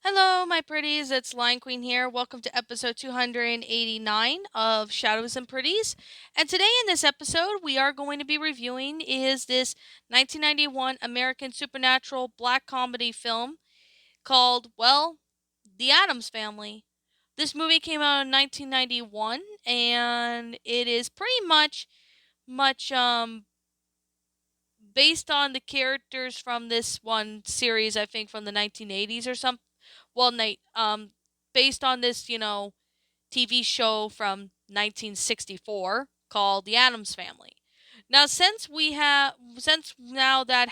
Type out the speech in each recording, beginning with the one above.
Hello, my pretties. It's Lion Queen here. Welcome to episode 289 of Shadows and Pretties. And today in this episode, we are going to be reviewing is this 1991 American supernatural black comedy film called, well, The Addams Family. This movie came out in 1991 and it is pretty much based on the characters from this one series, I think from the 1980s or something. Well, based on this, TV show from 1964 called The Addams Family. Now, since now that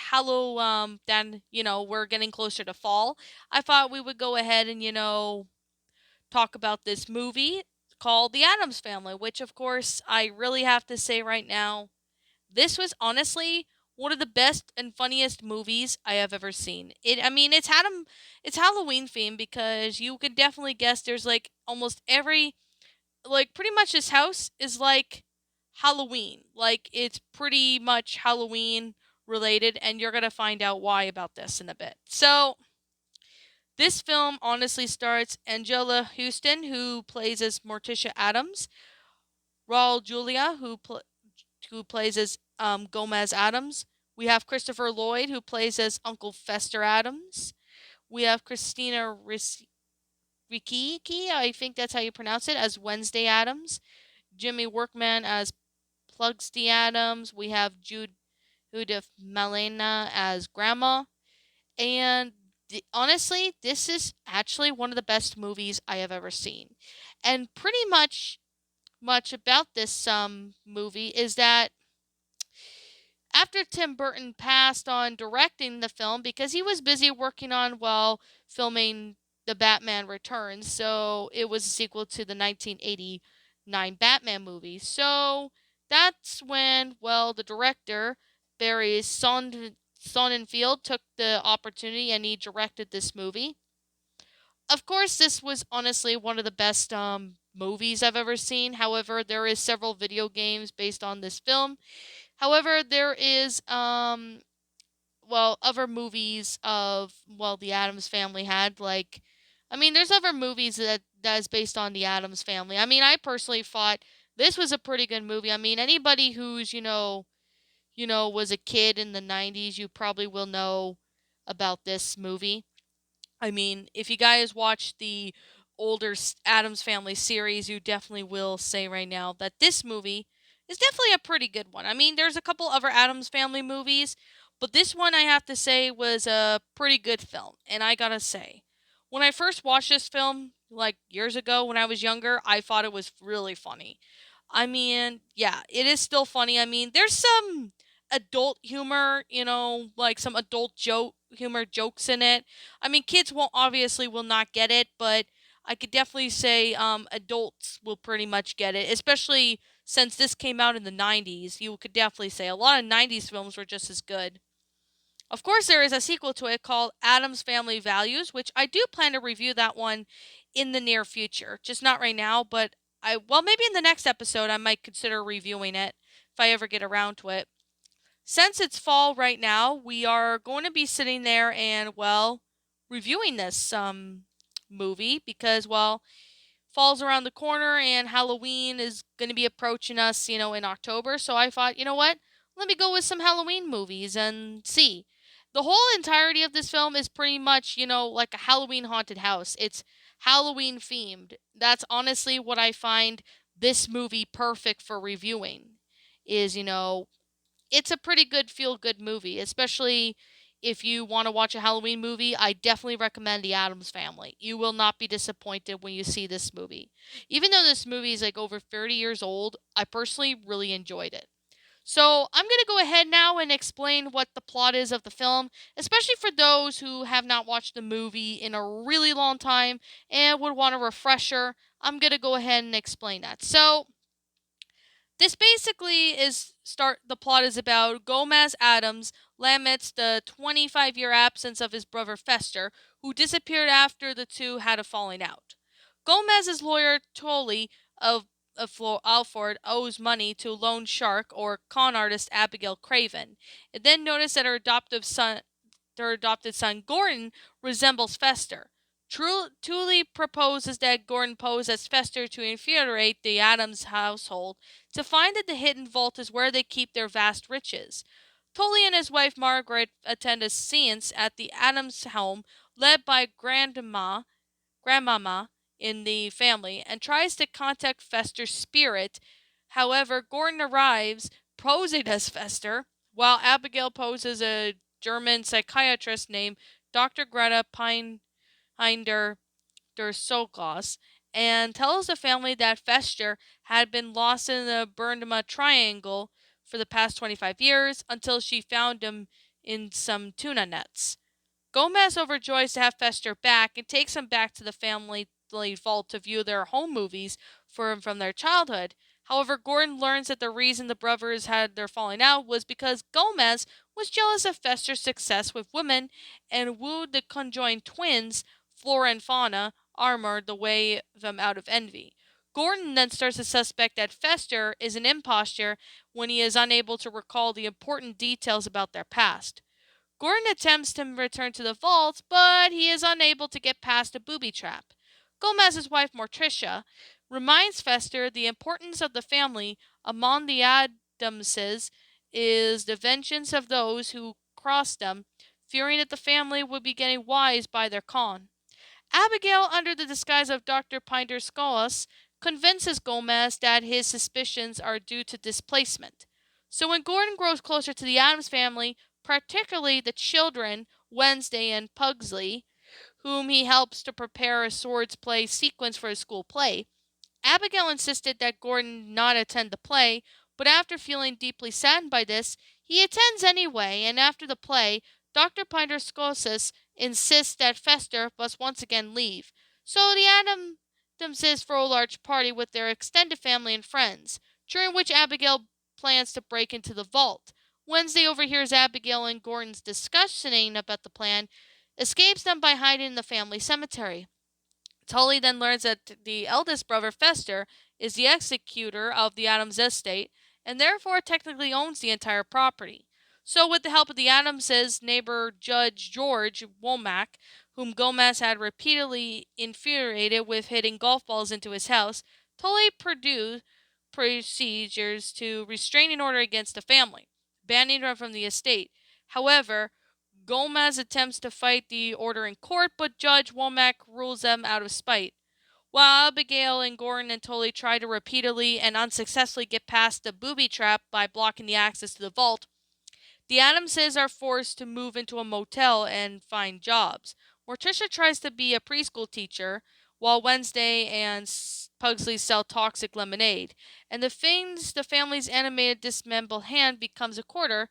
then we're getting closer to fall, I thought we would go ahead and talk about this movie called The Addams Family, which of course I really have to say right now, this was honestly one of the best and funniest movies I have ever seen. I mean, it's Halloween themed because you could definitely guess there's like almost every, like pretty much this house is like Halloween. Like it's pretty much Halloween related, and you're gonna find out why about this in a bit. So this film honestly starts Angela Houston, who plays as Morticia Addams, Raul Julia, who plays as Gomez Adams. We have Christopher Lloyd, who plays as Uncle Fester Adams. We have Christina Ricci, I think that's how you pronounce it, as Wednesday Adams. Jimmy Workman as Plugsty Adams. We have Judith Malena as Grandma. And honestly, this is actually one of the best movies I have ever seen. And pretty much about this movie is that after Tim Burton passed on directing the film because he was busy working on, well, filming The Batman Returns, so it was a sequel to the 1989 Batman movie. So that's when, well, the director, Barry Sonnenfeld, took the opportunity and he directed this movie. Of course, this was honestly one of the best movies I've ever seen. However, there is several video games based on this film. However, there is other movies of, well, the Addams Family had, like, I mean, there's other movies that is based on the Addams Family. I mean, I personally thought this was a pretty good movie. I mean, anybody who's, was a kid in the 90s, you probably will know about this movie. I mean, if you guys watch the older Addams Family series, you definitely will say right now that this movie is definitely a pretty good one. I mean, there's a couple other Addams Family movies, but this one I have to say was a pretty good film. And I gotta say, when I first watched this film, like years ago when I was younger, I thought it was really funny. I mean, yeah, it is still funny. I mean, there's some adult humor, like some adult joke humor jokes in it. I mean, kids won't obviously will not get it, but I could definitely say adults will pretty much get it, especially since this came out in the 90s. You could definitely say a lot of 90s films were just as good. Of course, there is a sequel to it called Addams Family Values, which I do plan to review that one in the near future. Just not right now, but maybe in the next episode I might consider reviewing it if I ever get around to it. Since it's fall right now, we are going to be sitting there and, well, reviewing this movie because, well, fall's around the corner and Halloween is going to be approaching us, in October. So I thought, you know what? Let me go with some Halloween movies and see. The whole entirety of this film is pretty much, like a Halloween haunted house. It's Halloween themed. That's honestly what I find this movie perfect for reviewing. Is, it's a pretty good feel good movie, especially if you want to watch a Halloween movie. I definitely recommend The Addams Family. You will not be disappointed when you see this movie. Even though this movie is like over 30 years old, I personally really enjoyed it. So, I'm going to go ahead now and explain what the plot is of the film, especially for those who have not watched the movie in a really long time and would want a refresher. I'm going to go ahead and explain that. So, this basically is start the plot is about Gomez Adams laments the 25-year absence of his brother Fester, who disappeared after the two had a falling out. Gomez's lawyer Tully of Alford owes money to loan shark or con artist Abigail Craven, and then noticed that her adopted son Gordon resembles Fester. Truly proposes that Gordon pose as Fester to infuriate the Addams household, to find that the hidden vault is where they keep their vast riches. Tully and his wife Margaret attend a séance at the Addams home, led by grandmama in the family, and tries to contact Fester's spirit. However, Gordon arrives posing as Fester, while Abigail poses a German psychiatrist named Dr. Greta Pinder der Soglas, and tells the family that Fester had been lost in the Bernema Triangle for the past 25 years until she found him in some tuna nets. Gomez overjoys to have Fester back and takes him back to the family vault to view their home movies from their childhood. However, Gordon learns that the reason the brothers had their falling out was because Gomez was jealous of Fester's success with women and wooed the conjoined twins, Flora and Fauna, armored the way them out of envy. Gordon then starts to suspect that Fester is an impostor when he is unable to recall the important details about their past. Gordon attempts to return to the vault, but he is unable to get past a booby trap. Gomez's wife Morticia reminds Fester the importance of the family among the Addamses is the vengeance of those who cross them, fearing that the family would be getting wise by their con. Abigail, under the disguise of Dr. Pinder Scholas, convinces Gomez that his suspicions are due to displacement. So when Gordon grows closer to the Addams family, particularly the children, Wednesday and Pugsley, whom he helps to prepare a swords play sequence for his school play, Abigail insisted that Gordon not attend the play, but after feeling deeply saddened by this, he attends anyway, and after the play, Dr. Pinderscosis insists that Fester must once again leave. So the Adamses throw a large party with their extended family and friends, during which Abigail plans to break into the vault. Wednesday overhears Abigail and Gordon's discussing about the plan, escapes them by hiding in the family cemetery. Tully then learns that the eldest brother, Fester, is the executor of the Adams estate and therefore technically owns the entire property. So, with the help of the Adamses' neighbor Judge George Womack, whom Gomez had repeatedly infuriated with hitting golf balls into his house, Tully produced procedures to restrain an order against the family, banning them from the estate. However, Gomez attempts to fight the order in court, but Judge Womack rules them out of spite. While Abigail and Gordon and Tully try to repeatedly and unsuccessfully get past the booby trap by blocking the access to the vault, the Adamses are forced to move into a motel and find jobs. Morticia tries to be a preschool teacher, while Wednesday and Pugsley sell toxic lemonade. And the family's animated dismembered hand becomes a quarter.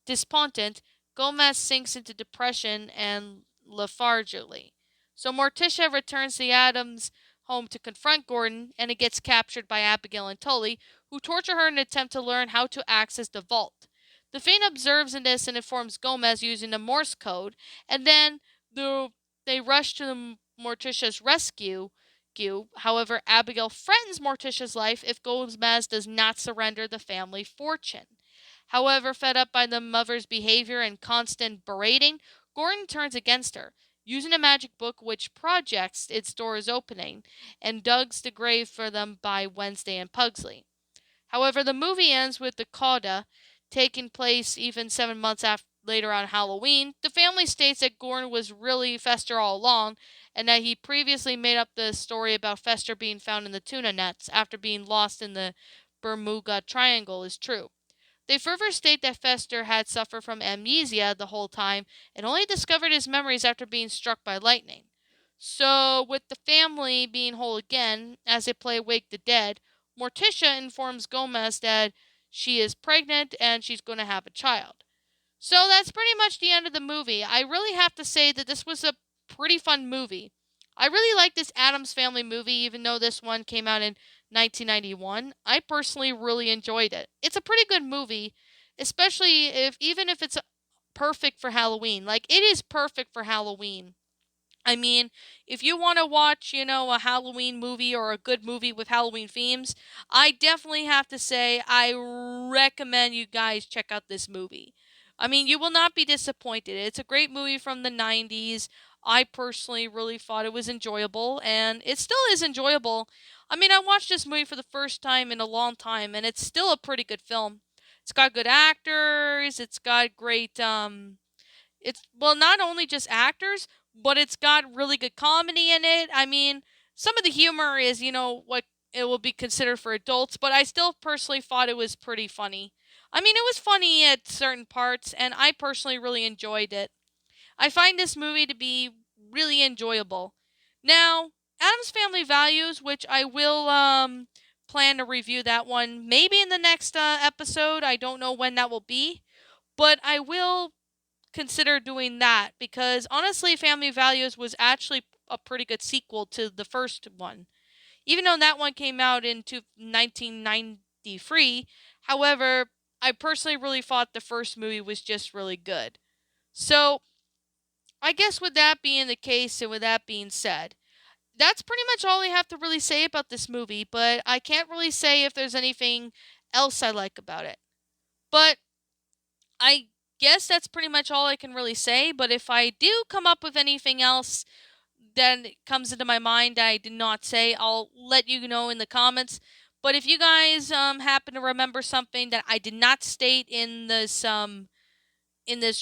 Despondent, Gomez sinks into depression and lethargy. So Morticia returns to the Adams home to confront Gordon, and it gets captured by Abigail and Tully, who torture her in an attempt to learn how to access the vault. The Fiend observes in this and informs Gomez using the Morse code, and then they rush to Morticia's rescue. However, Abigail threatens Morticia's life if Gomez does not surrender the family fortune. However, fed up by the mother's behavior and constant berating, Gordon turns against her, using a magic book which projects its doors opening, and digs the grave for them by Wednesday and Pugsley. However, the movie ends with the coda taking place even 7 months later on Halloween. The family states that Gordon was really Fester all along, and that he previously made up the story about Fester being found in the tuna nets after being lost in the Bermuda Triangle is true. They further state that Fester had suffered from amnesia the whole time and only discovered his memories after being struck by lightning. So, with the family being whole again, as they play Wake the Dead, Morticia informs Gomez that she is pregnant and she's going to have a child. So that's pretty much the end of the movie. I really have to say that this was a pretty fun movie. I really like this Addams Family movie, even though this one came out in 1991. I personally really enjoyed it. It's a pretty good movie, especially even if it's perfect for Halloween. Like, it is perfect for Halloween. I mean, if you want to watch, a Halloween movie or a good movie with Halloween themes, I definitely have to say I recommend you guys check out this movie. I mean, you will not be disappointed. It's a great movie from the 90s. I personally really thought it was enjoyable, and it still is enjoyable. I mean, I watched this movie for the first time in a long time, and it's still a pretty good film. It's got good actors, it's got great it's well, not only just actors, but it's got really good comedy in it. I mean, some of the humor is, what it will be considered for adults, but I still personally thought it was pretty funny. I mean, it was funny at certain parts, and I personally really enjoyed it. I find this movie to be really enjoyable. Now, Adam's Family Values, which I will plan to review that one maybe in the next episode. I don't know when that will be, but I will consider doing that because honestly, Family Values was actually a pretty good sequel to the first one. Even though that one came out in 1993, however, I personally really thought the first movie was just really good. So, I guess with that being the case and with that being said, that's pretty much all I have to really say about this movie, but I can't really say if there's anything else I like about it. But I guess that's pretty much all I can really say, but if I do come up with anything else that comes into my mind that I did not say, I'll let you know in the comments. But if you guys happen to remember something that I did not state in this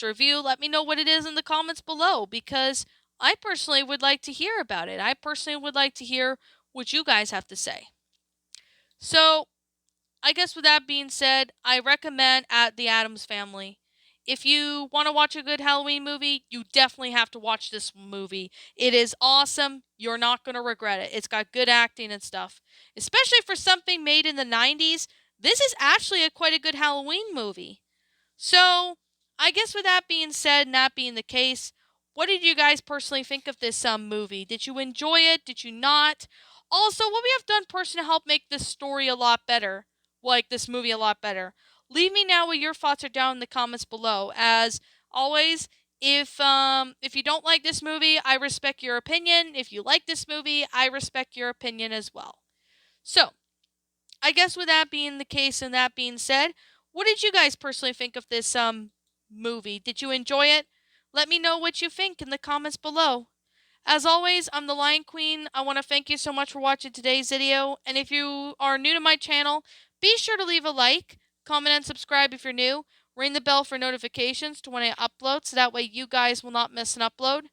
review, let me know what it is in the comments below because I personally would like to hear about it. I personally would like to hear what you guys have to say. So, I guess with that being said, I recommend at the Addams Family. If you want to watch a good Halloween movie, you definitely have to watch this movie. It is awesome. You're not going to regret it. It's got good acting and stuff. Especially for something made in the 90s, this is actually quite a good Halloween movie. So, I guess with that being said, and that being the case, what did you guys personally think of this movie? Did you enjoy it? Did you not? Also, what we have done personally to help make this story a lot better, like this movie a lot better. Leave me now what your thoughts are down in the comments below. As always, if you don't like this movie, I respect your opinion. If you like this movie, I respect your opinion as well. So, I guess with that being the case and that being said, what did you guys personally think of this movie? Did you enjoy it? Let me know what you think in the comments below. As always, I'm the Lion Queen. I want to thank you so much for watching today's video. And if you are new to my channel, be sure to leave a like, comment, and subscribe if you're new. Ring the bell for notifications to when I upload so that way you guys will not miss an upload.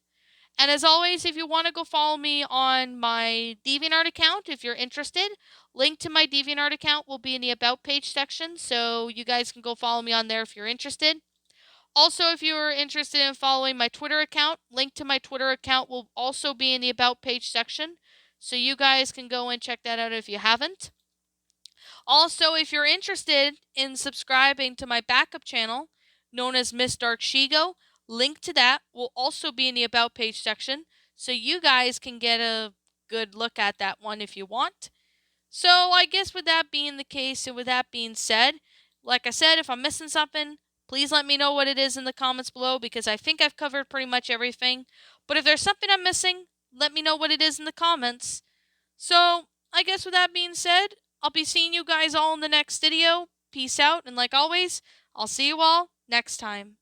And as always, if you want to go follow me on my DeviantArt account, if you're interested, link to my DeviantArt account will be in the About page section, so you guys can go follow me on there if you're interested. Also, if you are interested in following my Twitter account, link to my Twitter account will also be in the About page section, so you guys can go and check that out if you haven't. Also, if you're interested in subscribing to my backup channel, known as Miss Dark Shigo, link to that will also be in the About page section, so you guys can get a good look at that one if you want. So, I guess with that being the case and with that being said, like I said, if I'm missing something, please let me know what it is in the comments below because I think I've covered pretty much everything. But if there's something I'm missing, let me know what it is in the comments. So, I guess with that being said, I'll be seeing you guys all in the next video. Peace out, and like always, I'll see you all next time.